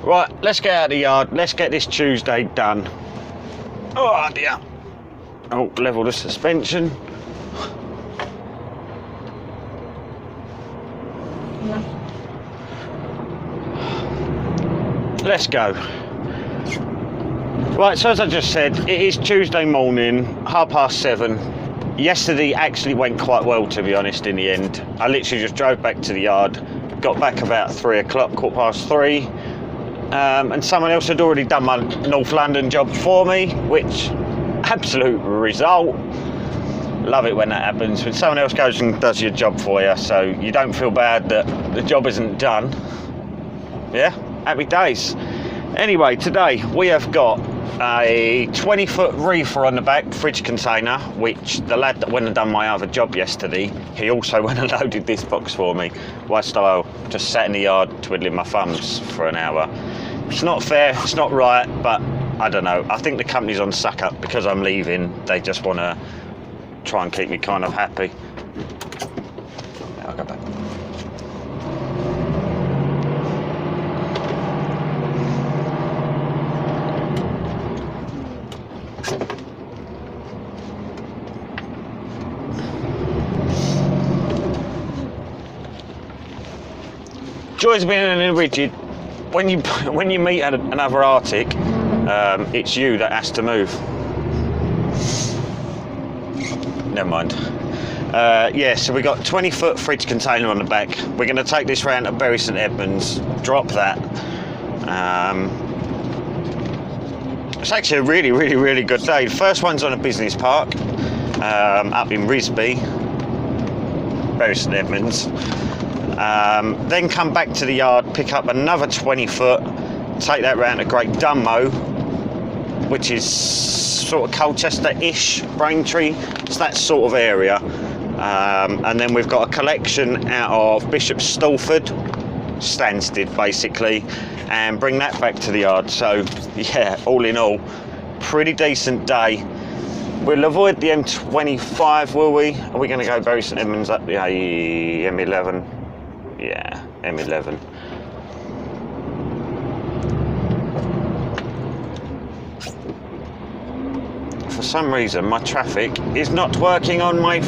Right, let's get out of the yard. Let's get this Tuesday done. Oh dear. Oh, level the suspension. Let's go. Right, so as I just said, it is Tuesday morning, 7:30. Yesterday actually went quite well, to be honest, in the end. I literally just drove back to the yard, got back about 3 o'clock, 3:15. And someone else had already done my North London job for me, which, absolute result. Love it when that happens, when someone else goes and does your job for you, so you don't feel bad that the job isn't done. Yeah, happy days. Anyway, today we have got a 20-foot reefer on the back, fridge container, which the lad that went and done my other job yesterday, he also went and loaded this box for me, whilst I just sat in the yard twiddling my thumbs for an hour. It's not fair, it's not right, but I don't know. I think the company's on suck up because I'm leaving. They just want to try and keep me kind of happy. I'll go back. Joys of being in a rigid. When you meet another Arctic, it's you that has to move. Never mind. Yeah, so we got 20-foot fridge container on the back. We're going to take this round to Bury St Edmunds, drop that. It's actually a really good day. The first one's on a business park up in Risby, Bury St Edmunds. Then come back to the yard, pick up another 20-foot, take that round to Great Dunmow, which is sort of Colchester-ish, Braintree, it's that sort of area. And then we've got a collection out of Bishop Stortford, Stansted basically, and bring that back to the yard. So yeah, all in all, pretty decent day. We'll avoid the M25, will we? Are we going to go Bury St Edmunds up the M11? Yeah, M11. For some reason, my traffic is not working on my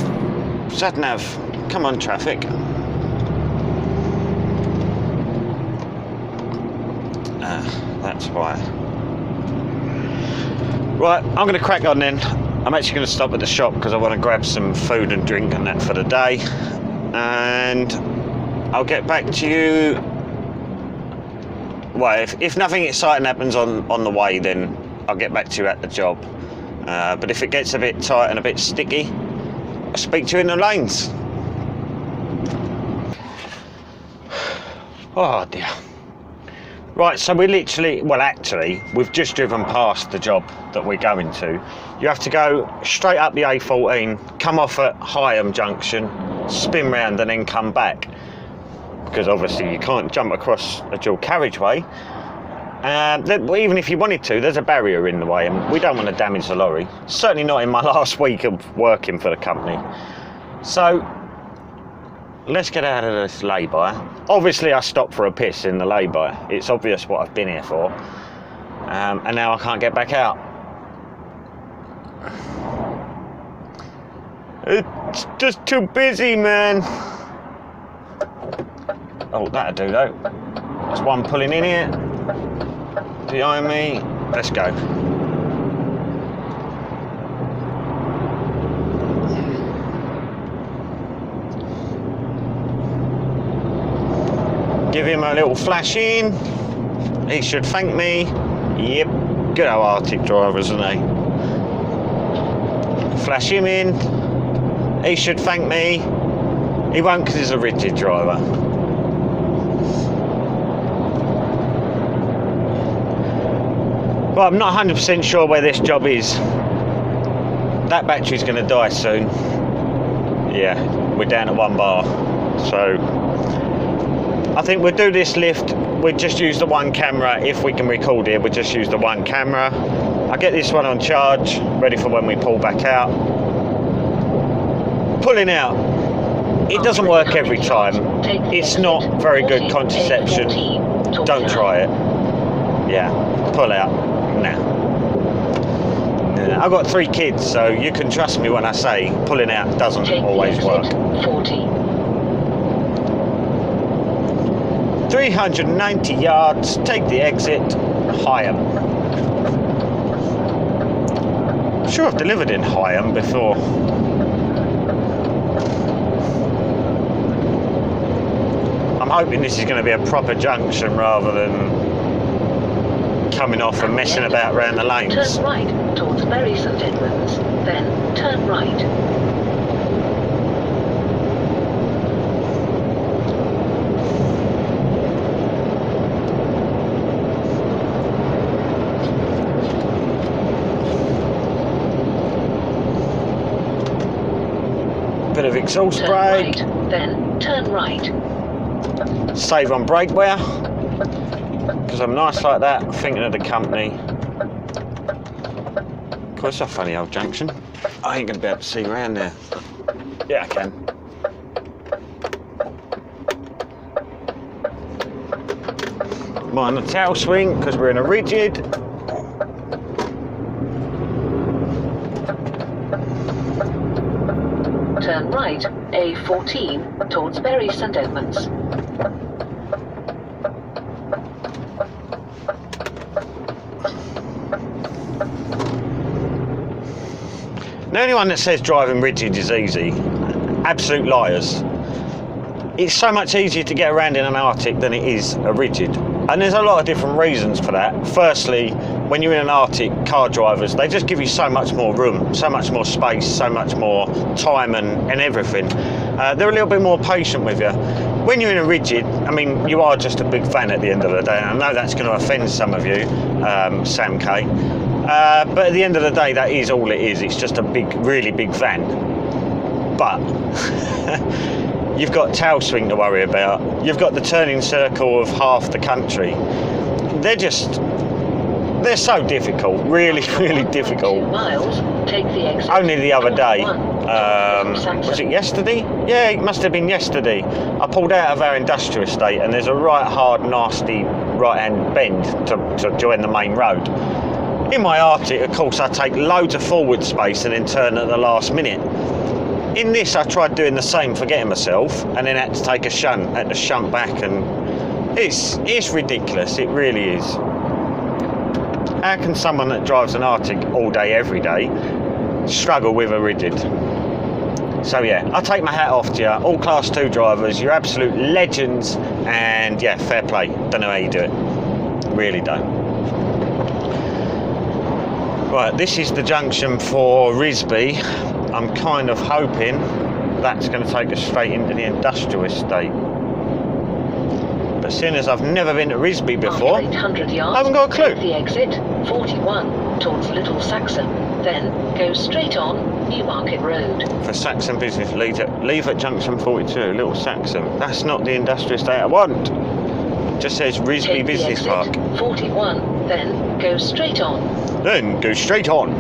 sat-nav. Come on, traffic. That's why. Right, I'm going to crack on then. I'm actually going to stop at the shop because I want to grab some food and drink and that for the day. And I'll get back to you. Well, if nothing exciting happens on the way, then I'll get back to you at the job. But if it gets a bit tight and a bit sticky, I'll speak to you in the lanes. Oh dear. Right, so we literally, well actually, we've just driven past the job that we're going to. You have to go straight up the A14, come off at Hiab Junction, spin round and then come back. Because obviously you can't jump across a dual carriageway. Even if you wanted to, there's a barrier in the way and we don't want to damage the lorry. Certainly not in my last week of working for the company. So, let's get out of this lay-by. Obviously I stopped for a piss in the lay-by. It's obvious what I've been here for. And now I can't get back out. It's just too busy, man. Oh, that'll do though. There's one pulling in here. Behind me. Let's go. Give him a little flash in. He should thank me. Yep. Good old Arctic drivers, isn't they? Flash him in. He should thank me. He won't because he's a rigid driver. Well, I'm not 100% sure where this job is. That battery's going to die soon. Yeah, we're down to 1 bar. So, I think we'll do this lift. We'll just use the one camera. If we can record it, we'll just use the one camera. I'll get this one on charge, ready for when we pull back out. Pulling out. It doesn't work every time. It's not very good contraception. Don't try it. Yeah, pull out. Nah. I've got 3 kids, so you can trust me when I say pulling out doesn't always work. 40. 390 yards, take the exit, Hiab. I'm sure I've delivered in Hiab before. I'm hoping this is going to be a proper junction rather than coming off and messing about around the lanes. Turn right towards Bury St Edmunds, then turn right. Bit of exhaust Turn brake. right, then turn right. Save on brake wear, because I'm nice like that, thinking of the company. Of course, it's a funny old junction. I ain't going to be able to see around there. Yeah, I can. Mind the tail swing, because we're in a rigid. Turn right, A14, towards Bury St Edmunds. Now, anyone that says driving rigid is easy, absolute liars. It's so much easier to get around in an Arctic than it is a rigid. And there's a lot of different reasons for that. Firstly, when you're in an Arctic, car drivers, they just give you so much more room, so much more space, so much more time and everything. They're a little bit more patient with you. When you're in a rigid, I mean, you are just a big fan at the end of the day. I know that's going to offend some of you, Sam K. But at the end of the day, that is all it is. It's just a big, really big van. But you've got tail swing to worry about. You've got the turning circle of half the country. They're so difficult, really, really difficult. 2 miles, take the exit. Only the other day, was it yesterday? Yeah, it must have been yesterday. I pulled out of our industrial estate and there's a right hard, nasty right-hand bend to join the main road. In my Arctic, of course, I take loads of forward space and then turn at the last minute. In this, I tried doing the same, forgetting myself, and then had to take a shunt, had to shunt back, and it's ridiculous, it really is. How can someone that drives an Arctic all day, every day, struggle with a rigid? So yeah, I take my hat off to you, all Class 2 drivers, you're absolute legends, and yeah, fair play. Don't know how you do it, really don't. Right, this is the junction for Risby. I'm kind of hoping that's going to take us straight into the industrial estate. But seeing as I've never been to Risby before, 800 yards, I haven't got a clue. take the exit 41 towards Little Saxon, then go straight on Newmarket Road. For Saxon business, leave at junction 42, Little Saxon. That's not the industrial estate I want. It just says Risby Take Business the exit Park. 41, then go straight on. Then go straight on.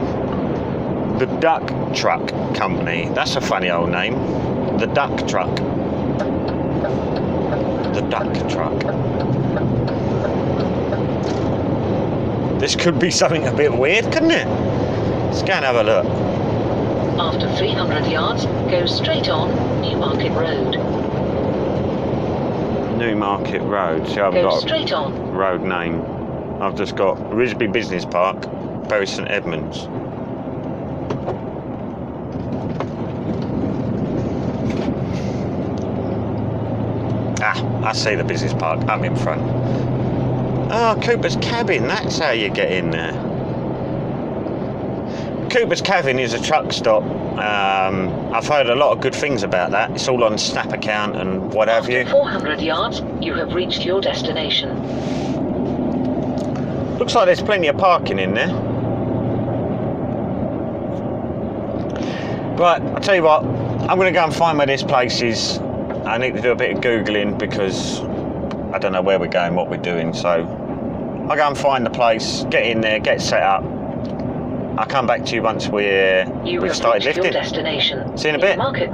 The Duck Truck Company. That's a funny old name. The Duck Truck. The Duck Truck. This could be something a bit weird, couldn't it? Let's go and have a look. After 300 yards, go straight on Newmarket Road. Newmarket Road. See, I haven't Go got straight a on. road name. I've just got Risby Business Park, Bury St Edmunds. Ah, I see the business park. I'm in front. Oh, Cooper's Cabin. That's how you get in there. Cooper's Cabin is a truck stop. I've heard a lot of good things about that. It's all on Snap account and what have you. 400 yards, you have reached your destination. Looks like there's plenty of parking in there. Right, I'll tell you what. I'm going to go and find where this place is. I need to do a bit of Googling because I don't know where we're going, what we're doing. So I'll go and find the place, get in there, get set up. I'll come back to you once we've started lifting. Your destination. See you in a bit. Market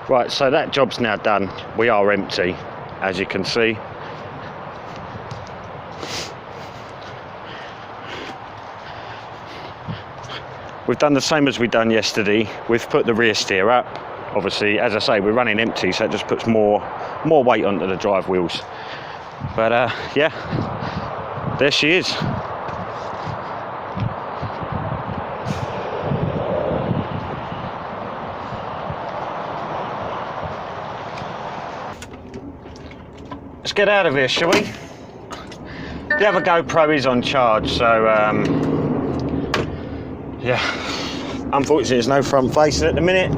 Right, so that job's now done. We are empty, as you can see. We've done the same as we done yesterday. We've put the rear steer up. Obviously, as I say, we're running empty, so it just puts more weight onto the drive wheels. But yeah, there she is. Let's get out of here, shall we? The other GoPro is on charge, so yeah, unfortunately there's no front facing at the minute.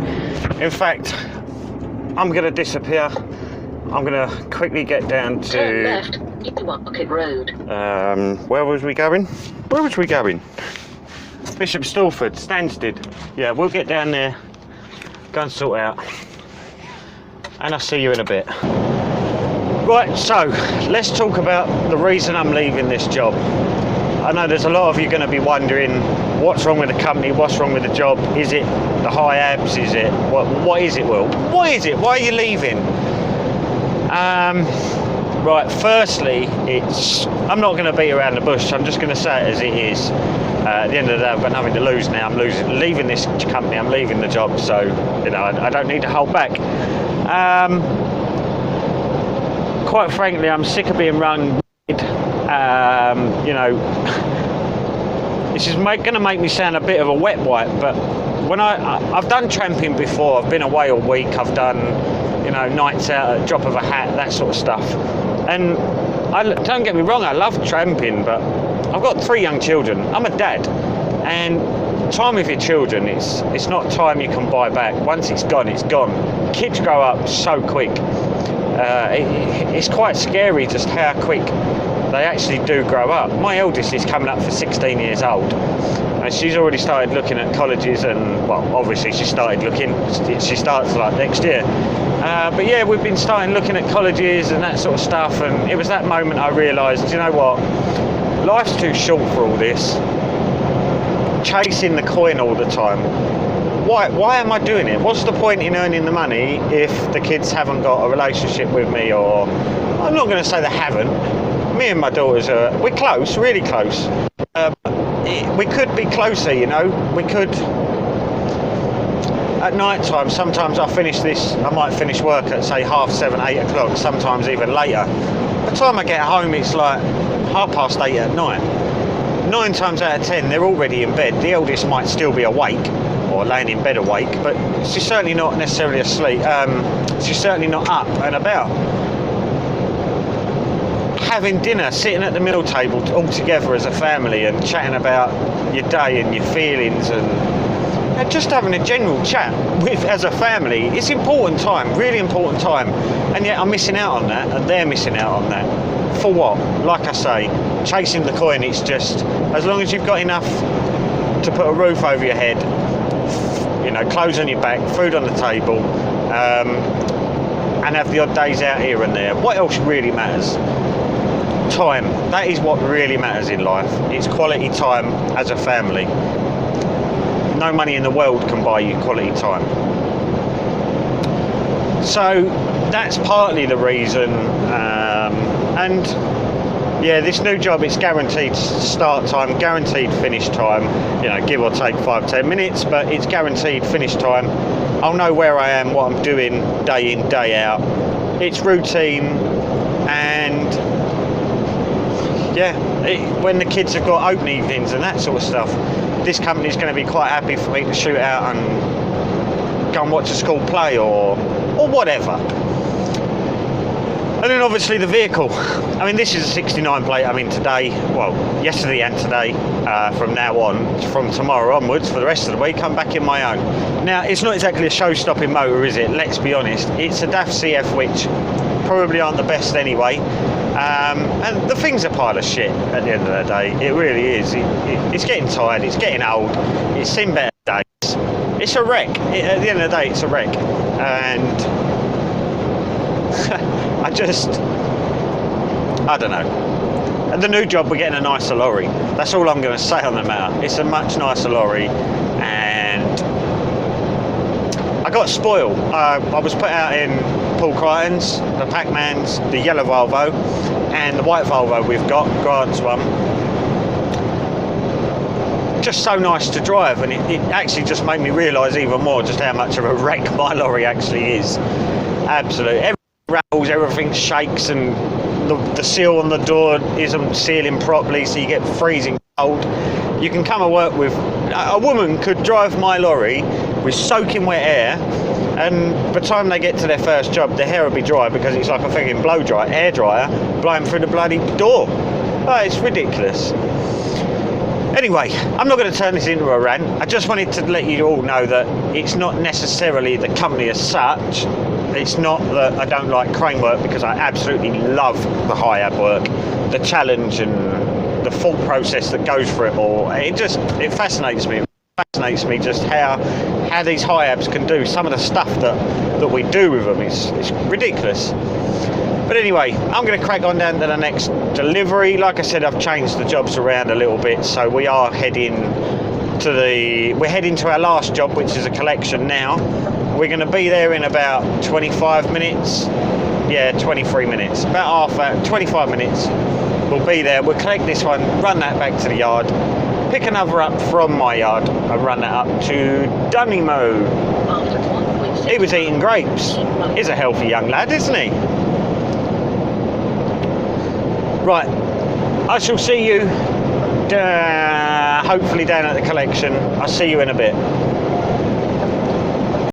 In fact, I'm going to disappear. I'm going to quickly get down to... Turn left, Newmarket Road. Where was we going? Where was we going? Bishop Stortford, Stansted. Yeah, we'll get down there, go and sort out. And I'll see you in a bit. Right, so let's talk about the reason I'm leaving this job. I know there's a lot of you going to be wondering what's wrong with the company, what's wrong with the job. Is it the Hiabs? Is it what is it, Will? What is it? Why are you leaving? Right, firstly, I'm not going to beat around the bush. I'm just going to say it as it is. At the end of the day, I've got nothing to lose now. I'm leaving this company. I'm leaving the job, so you know I don't need to hold back. Quite frankly, I'm sick of being run. You know, this is going to make me sound a bit of a wet wipe, but when I've done tramping before. I've been away all week. I've done, you know, nights out at the drop of a hat, that sort of stuff. And don't get me wrong, I love tramping, but I've got 3 young children. I'm a dad, and time with your children, it's not time you can buy back. Once it's gone, it's gone. Kids grow up so quick. It's quite scary just how quick they actually do grow up. My eldest is coming up for 16 years old, and she's already started looking at colleges, and well, obviously she started looking, she starts like next year. But yeah, we've been starting looking at colleges and that sort of stuff, and it was that moment I realised, you know what, life's too short for all this. Chasing the coin all the time. Why am I doing it? What's the point in earning the money if the kids haven't got a relationship with me? Or I'm not going to say they haven't. Me and my daughters we're close, really close. We could be closer, you know. We could. At night time, sometimes I might finish work at say 7:30, 8 o'clock, sometimes even later. By the time I get home, it's like 8:30 at night. 9 times out of 10, they're already in bed. The eldest might still be awake, or laying in bed awake, but she's certainly not necessarily asleep. She's certainly not up and about. Having dinner, sitting at the meal table all together as a family and chatting about your day and your feelings, and just having a general chat as a family, it's important time, really important time. And yet I'm missing out on that, and they're missing out on that. For what? Like I say, chasing the coin. It's just, as long as you've got enough to put a roof over your head, you know, clothes on your back, food on the table, and have the odd days out here and there. What else really matters? Time. That is what really matters in life. It's quality time as a family. No money in the world can buy you quality time. So that's partly the reason. And yeah, this new job, it's guaranteed start time, guaranteed finish time, you know, give or take 5-10 minutes, but it's guaranteed finish time. I'll know where I am, what I'm doing day in, day out. It's routine, and yeah, when the kids have got open evenings and that sort of stuff, this company's going to be quite happy for me to shoot out and go and watch a school play or whatever. And then obviously the vehicle. I mean, this is a 69 plate. I mean, today, well, yesterday and today, from now on, from tomorrow onwards, for the rest of the week, I'm back in my own. Now, it's not exactly a show-stopping motor, is it? Let's be honest. It's a DAF CF, which probably aren't the best anyway. And the thing's a pile of shit at the end of the day. It really is. It's getting tired. It's getting old. It's seen better days. It's a wreck. At the end of the day, it's a wreck. And I don't know. At the new job, we're getting a nicer lorry. That's all I'm going to say on the matter. It's a much nicer lorry, and I got got spoiled. I was put out in Paul Crichton's, the Pac-Man's, the yellow Volvo, and the white Volvo we've got, Grant's one. Just so nice to drive, and it actually just made me realise even more just how much of a wreck my lorry actually is. Absolutely. Everything rattles, everything shakes, and the seal on the door isn't sealing properly, so you get freezing cold. You can come and work with... A woman could drive my lorry with soaking wet air, and by the time they get to their first job, their hair will be dry because it's like a fucking air dryer blowing through the bloody door. Oh, it's ridiculous. Anyway, I'm not going to turn this into a rant. I just wanted to let you all know that it's not necessarily the company as such. It's not that I don't like crane work, because I absolutely love the Hiab work, the challenge and the thought process that goes for it all. It fascinates me. It fascinates me just how these Hiabs can do some of the stuff that we do with them. It's ridiculous. But anyway, I'm going to crack on down to the next delivery. Like I said, I've changed the jobs around a little bit, so we are heading to our last job, which is a collection now. We're going to be there in about 25 minutes. Yeah, 23 minutes. About 25 minutes. We'll be there. We'll collect this one, run that back to the yard, pick another up from my yard, and run that up to Dunnimo. He was eating grapes. He's a healthy young lad, isn't he? Right, I shall see you hopefully down at the collection. I'll see you in a bit.